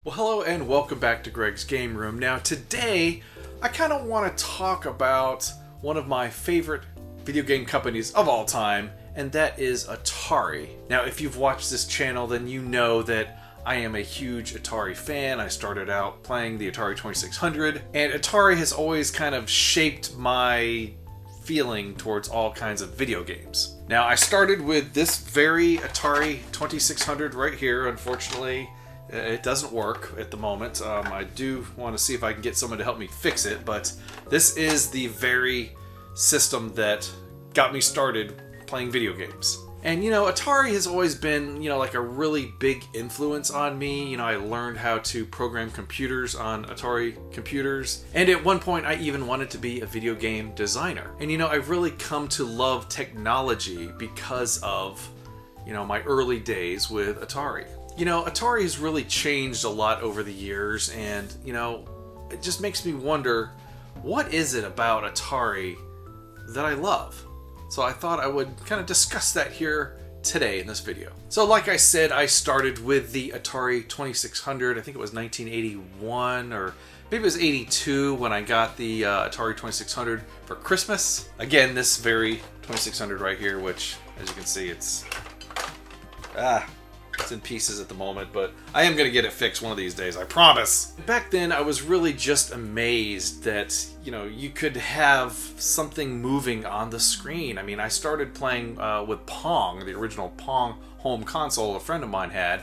Well, hello and welcome back to Greg's Game Room. Now today, I kind of want to talk about one of my favorite video game companies of all time, and that is Atari. Now if you've watched this channel, then you know that I am a huge Atari fan. I started out playing the Atari 2600, and Atari has always kind of shaped my feeling towards all kinds of video games. Now I started with this very Atari 2600 right here. Unfortunately, it doesn't work at the moment. I do want to see if I can get someone to help me fix it, but this is the very system that got me started playing video games. And you know, Atari has always been, like a really big influence on me. I learned how to program computers on Atari computers. And at one point I even wanted to be a video game designer. And I've really come to love technology because of, my early days with Atari. Atari has really changed a lot over the years, and, it just makes me wonder, what is it about Atari that I love? So I thought I would kind of discuss that here today in this video. So like I said, I started with the Atari 2600. I think it was 1981, or maybe it was 82 when I got the Atari 2600 for Christmas. Again, this very 2600 right here, which, as you can see, it's in pieces at the moment, but I am going to get it fixed one of these days, I promise. Back then, I was really just amazed that, you could have something moving on the screen. I mean, I started playing with Pong, the original Pong home console a friend of mine had,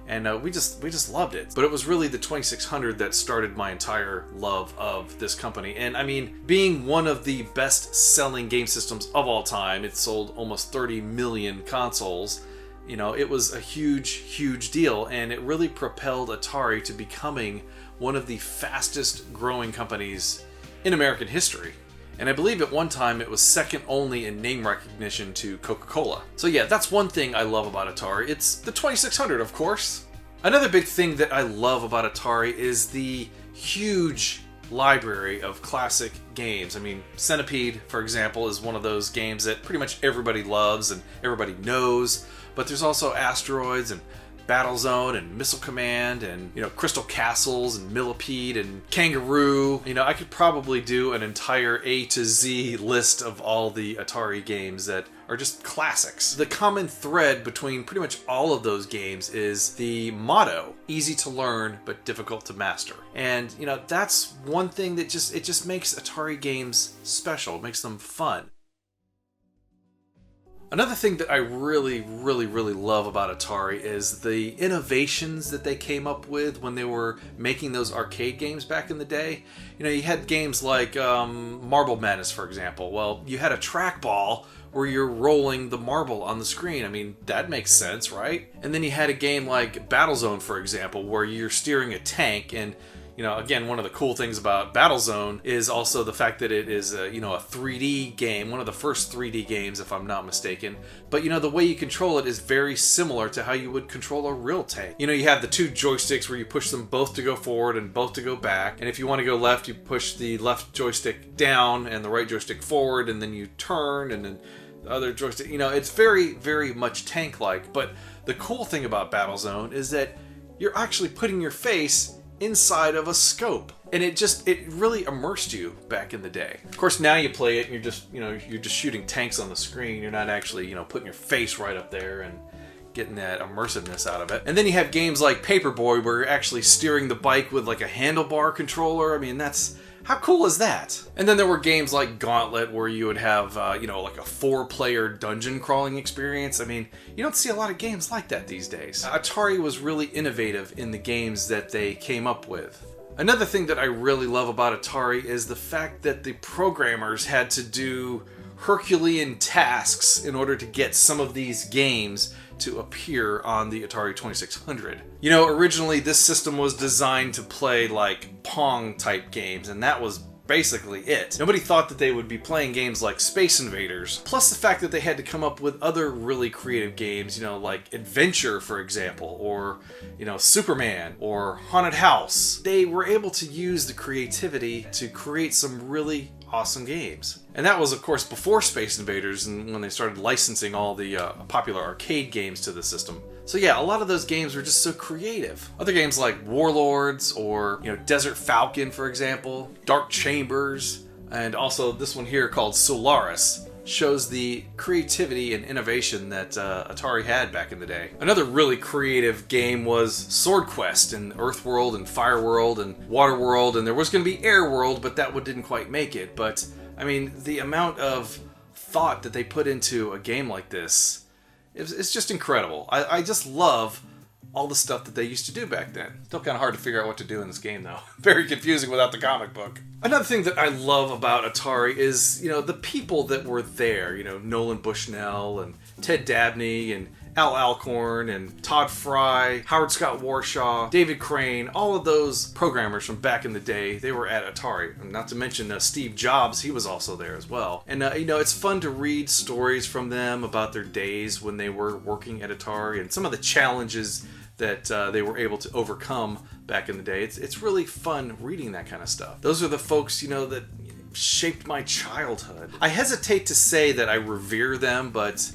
and we just loved it. But it was really the 2600 that started my entire love of this company. And I mean, being one of the best-selling game systems of all time, it sold almost 30 million consoles. It was a huge deal, and it really propelled Atari to becoming one of the fastest growing companies in American history. And I believe at one time it was second only in name recognition to Coca-Cola. So yeah, that's one thing I love about Atari. It's the 2600, of course. Another big thing that I love about Atari is the huge library of classic games. I mean, Centipede, for example, is one of those games that pretty much everybody loves and everybody knows. But there's also Asteroids and Battlezone and Missile Command and, Crystal Castles and Millipede and Kangaroo. I could probably do an entire A to Z list of all the Atari games that are just classics. The common thread between pretty much all of those games is the motto, easy to learn but difficult to master. And, that's one thing that just makes Atari games special, it makes them fun. Another thing that I really love about Atari is the innovations that they came up with when they were making those arcade games back in the day. You had games like Marble Madness, for example. Well, you had a trackball where you're rolling the marble on the screen. I mean, that makes sense, right? And then you had a game like Battlezone, for example, where you're steering a tank, and again, one of the cool things about Battlezone is also the fact that it is a 3D game, one of the first 3D games, if I'm not mistaken. But the way you control it is very similar to how you would control a real tank. You have the two joysticks where you push them both to go forward and both to go back. And if you want to go left, you push the left joystick down and the right joystick forward, and then you turn, and then the other joystick. It's very much tank-like. But the cool thing about Battlezone is that you're actually putting your face inside of a scope, and it really immersed you back in the day. Of course, now you play it and you're just shooting tanks on the screen. You're not actually putting your face right up there and getting that immersiveness out of it. And then you have games like Paperboy where you're actually steering the bike with like a handlebar controller. I mean, how cool is that? And then there were games like Gauntlet where you would have, like a 4-player dungeon crawling experience. I mean, you don't see a lot of games like that these days. Atari was really innovative in the games that they came up with. Another thing that I really love about Atari is the fact that the programmers had to do Herculean tasks in order to get some of these games to appear on the Atari 2600. Originally this system was designed to play like Pong type games, and that was basically it. Nobody thought that they would be playing games like Space Invaders. Plus the fact that they had to come up with other really creative games, like Adventure, for example, or, Superman, or Haunted House. They were able to use the creativity to create some really awesome games. And that was, of course, before Space Invaders, and when they started licensing all the popular arcade games to the system. So yeah, a lot of those games were just so creative. Other games like Warlords or, Desert Falcon, for example, Dark Chambers, and also this one here called Solaris shows the creativity and innovation that Atari had back in the day. Another really creative game was Sword Quest and Earth World and Fire World and Water World, and there was going to be Air World, but that one didn't quite make it. But I mean, the amount of thought that they put into a game like this, it's just incredible. I just love all the stuff that they used to do back then. Still kind of hard to figure out what to do in this game, though. Very confusing without the comic book. Another thing that I love about Atari is, the people that were there. Nolan Bushnell and Ted Dabney and Al Alcorn and Todd Fry, Howard Scott Warshaw, David Crane, all of those programmers from back in the day, they were at Atari. And not to mention Steve Jobs, he was also there as well. And, it's fun to read stories from them about their days when they were working at Atari and some of the challenges that they were able to overcome back in the day. It's really fun reading that kind of stuff. Those are the folks, that shaped my childhood. I hesitate to say that I revere them, but,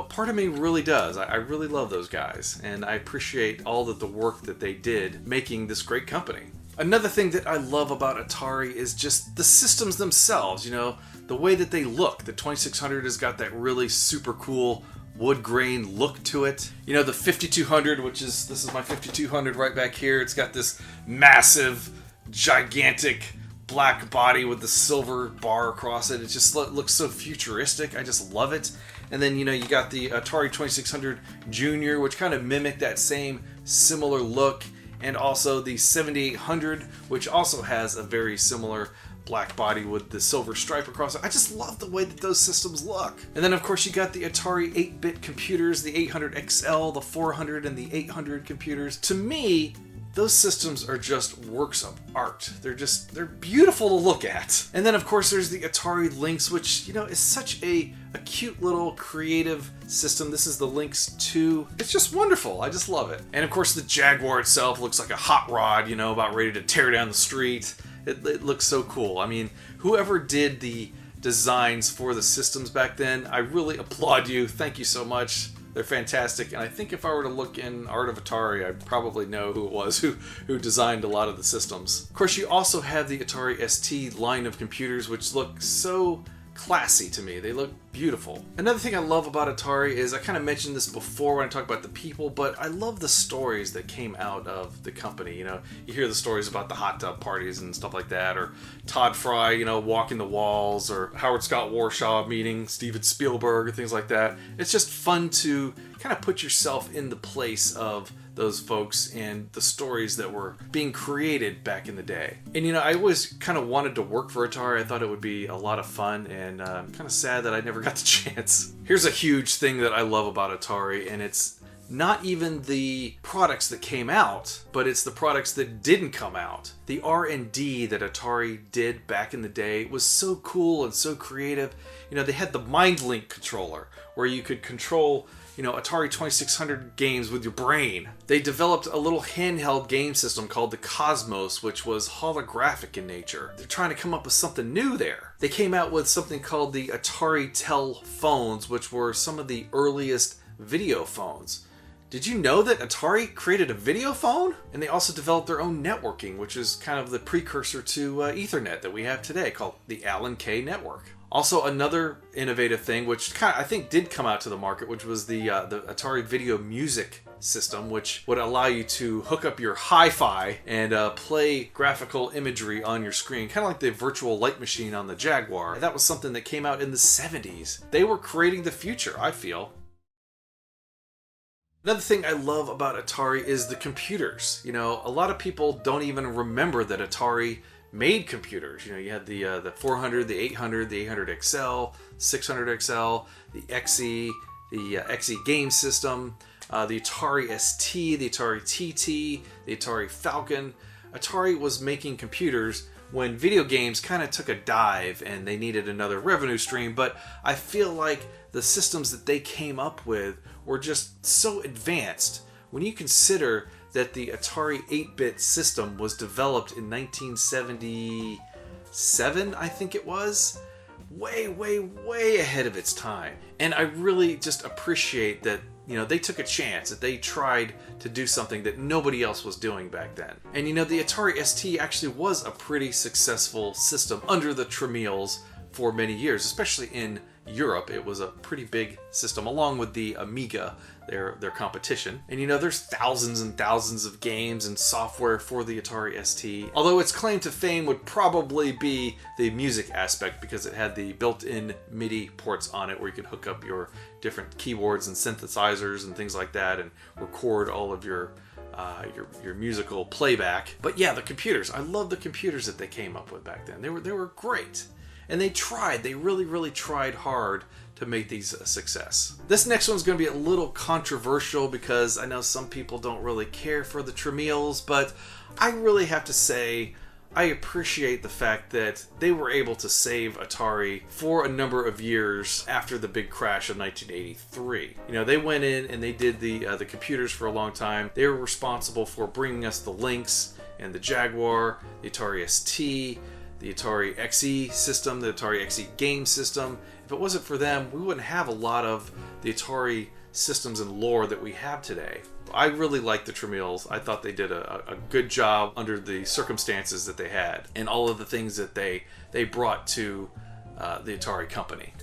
part of me really does. I really love those guys, and I appreciate all of the work that they did making this great company. Another thing that I love about Atari is just the systems themselves, the way that they look. The 2600 has got that really super cool wood grain look to it. The 5200, this is my 5200 right back here. It's got this massive, gigantic black body with the silver bar across it. It just looks so futuristic. I just love it. And then, you got the Atari 2600 Junior, which kind of mimicked that same similar look. And also the 7800, which also has a very similar black body with the silver stripe across it. I just love the way that those systems look. And then of course you got the Atari 8-bit computers, the 800 XL, the 400 and the 800 computers. To me, those systems are just works of art. They're beautiful to look at. And then of course there's the Atari Lynx, which, is such a cute little creative system. This is the Lynx 2. It's just wonderful. I just love it. And of course the Jaguar itself looks like a hot rod, about ready to tear down the street. It looks so cool. I mean, whoever did the designs for the systems back then, I really applaud you. Thank you so much. They're fantastic. And I think if I were to look in Art of Atari, I'd probably know who it was who designed a lot of the systems. Of course, you also have the Atari ST line of computers, which look so classy to me. They look beautiful. Another thing I love about Atari is, I kind of mentioned this before when I talked about the people, but I love the stories that came out of the company. You hear the stories about the hot tub parties and stuff like that, or Todd Fry, walking the walls, or Howard Scott Warshaw meeting Steven Spielberg, or things like that. It's just fun to kind of put yourself in the place of those folks and the stories that were being created back in the day. And I always kind of wanted to work for Atari. I thought it would be a lot of fun, and I'm kind of sad that I never got the chance. Here's a huge thing that I love about Atari, and it's not even the products that came out, but it's the products that didn't come out. The R&D that Atari did back in the day was so cool and so creative. They had the MindLink controller, where you could control Atari 2600 games with your brain. They developed a little handheld game system called the Cosmos, which was holographic in nature. They're trying to come up with something new there. They came out with something called the Atari Tel phones, which were some of the earliest video phones. Did you know that Atari created a video phone? And they also developed their own networking, which is kind of the precursor to Ethernet that we have today, called the Allen K network. Also, another innovative thing, which kind of, I think, did come out to the market, which was the Atari Video Music system, which would allow you to hook up your hi-fi and play graphical imagery on your screen, kind of like the virtual light machine on the Jaguar. That was something that came out in the 70s. They were creating the future, I feel. Another thing I love about Atari is the computers. A lot of people don't even remember that Atari made computers. You had the 400, the 800, the 800 XL, 600 XL, the XE, the XE game system, the Atari ST, the Atari TT, the Atari Falcon. Atari was making computers when video games kind of took a dive and they needed another revenue stream, but I feel like the systems that they came up with were just so advanced. When you consider that the Atari 8-bit system was developed in 1977, I think it was. Way, way, way ahead of its time. And I really just appreciate that you know, they took a chance, that they tried to do something that nobody else was doing back then. And you know, the Atari ST actually was a pretty successful system under the Tramiels for many years, especially in Europe. It was a pretty big system, along with the Amiga, their competition. And you know, there's thousands and thousands of games and software for the Atari ST, although its claim to fame would probably be the music aspect, because it had the built-in MIDI ports on it where you could hook up your different keyboards and synthesizers and things like that and record all of your musical playback. But yeah, the computers, I love the computers that they came up with back then. They were great. And they really tried hard to make these a success. This next one's going to be a little controversial, because I know some people don't really care for the Tramiels, but I really have to say I appreciate the fact that they were able to save Atari for a number of years after the big crash of 1983. You know, they went in and they did the computers for a long time. They were responsible for bringing us the Lynx and the Jaguar, the Atari ST, the Atari XE system, the Atari XE game system. If it wasn't for them, we wouldn't have a lot of the Atari systems and lore that we have today. I really like the Tramiels. I thought they did a good job under the circumstances that they had, and all of the things that they brought to the Atari company.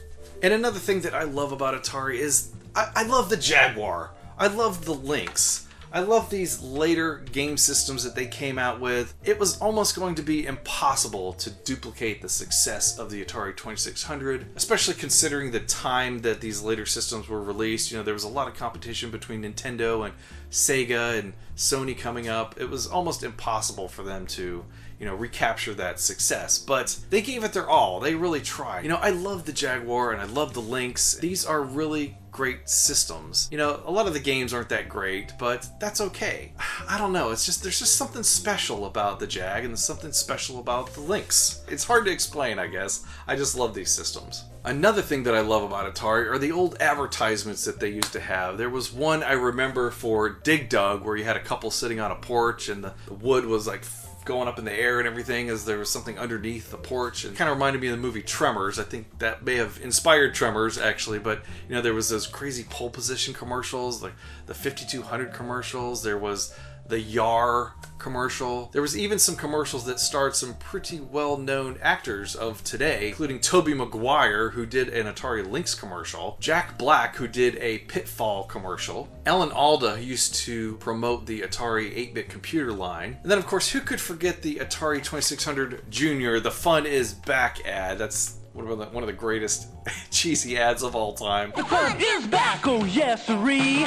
And another thing that I love about Atari is I love the Jaguar. I love the Lynx. I love these later game systems that they came out with. It was almost going to be impossible to duplicate the success of the Atari 2600, especially considering the time that these later systems were released. You know, there was a lot of competition between Nintendo and Sega and Sony coming up. It was almost impossible for them to, you know, recapture that success. But they gave it their all. They really tried. You know, I love the Jaguar and I love the Lynx. These are really great systems. You know, a lot of the games aren't that great, but that's okay. I don't know, it's just, there's just something special about the Jag and something special about the Lynx. It's hard to explain, I guess. I just love these systems. Another thing that I love about Atari are the old advertisements that they used to have. There was one I remember for Dig Dug where you had a couple sitting on a porch and the wood was like going up in the air and everything as there was something underneath the porch. And kind of reminded me of the movie Tremors. I think that may have inspired Tremors, actually. But, you know, there was those crazy pole position commercials, like the 5200 commercials. There was the Yar commercial. There was even some commercials that starred some pretty well-known actors of today, including Tobey Maguire, who did an Atari Lynx commercial, Jack Black, who did a Pitfall commercial, Alan Alda, who used to promote the Atari 8-bit computer line, and then of course, who could forget the Atari 2600 Junior, the Fun Is Back ad. That's one of the greatest cheesy ads of all time. The fun is back, oh yes siree.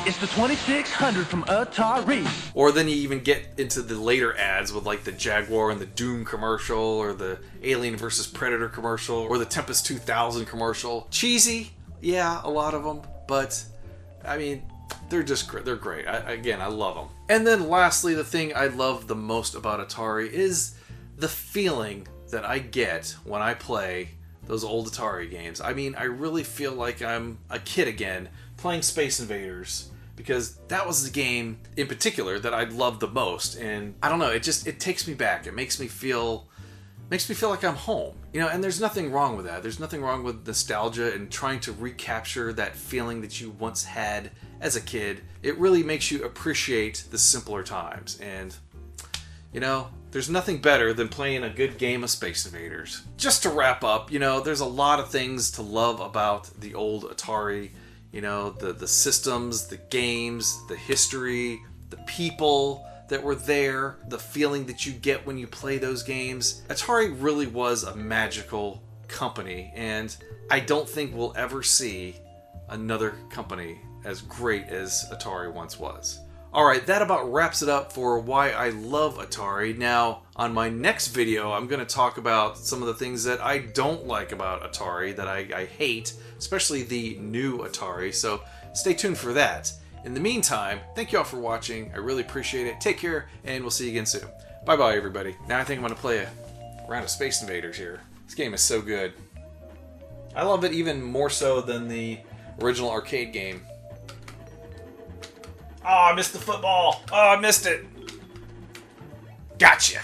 It's the 2600 from Atari. Or then you even get into the later ads with like the Jaguar and the Doom commercial, or the Alien vs. Predator commercial, or the Tempest 2000 commercial. Cheesy, yeah, a lot of them, but I mean, they're great. I love them. And then lastly, the thing I love the most about Atari is the feeling that I get when I play those old Atari games. I mean, I really feel like I'm a kid again playing Space Invaders, because that was the game in particular that I loved the most. And I don't know, it takes me back. It makes me feel like I'm home. You know, and there's nothing wrong with that. There's nothing wrong with nostalgia and trying to recapture that feeling that you once had as a kid. It really makes you appreciate the simpler times. And, you know, there's nothing better than playing a good game of Space Invaders. Just to wrap up, you know, there's a lot of things to love about the old Atari. You know, the systems, the games, the history, the people that were there, the feeling that you get when you play those games. Atari really was a magical company, and I don't think we'll ever see another company as great as Atari once was. Alright, that about wraps it up for why I love Atari. Now, on my next video, I'm going to talk about some of the things that I don't like about Atari, that I hate, especially the new Atari, so stay tuned for that. In the meantime, thank you all for watching. I really appreciate it. Take care, and we'll see you again soon. Bye-bye, everybody. Now I think I'm going to play a round of Space Invaders here. This game is so good. I love it even more so than the original arcade game. Oh, I missed the football. Oh, I missed it. Gotcha.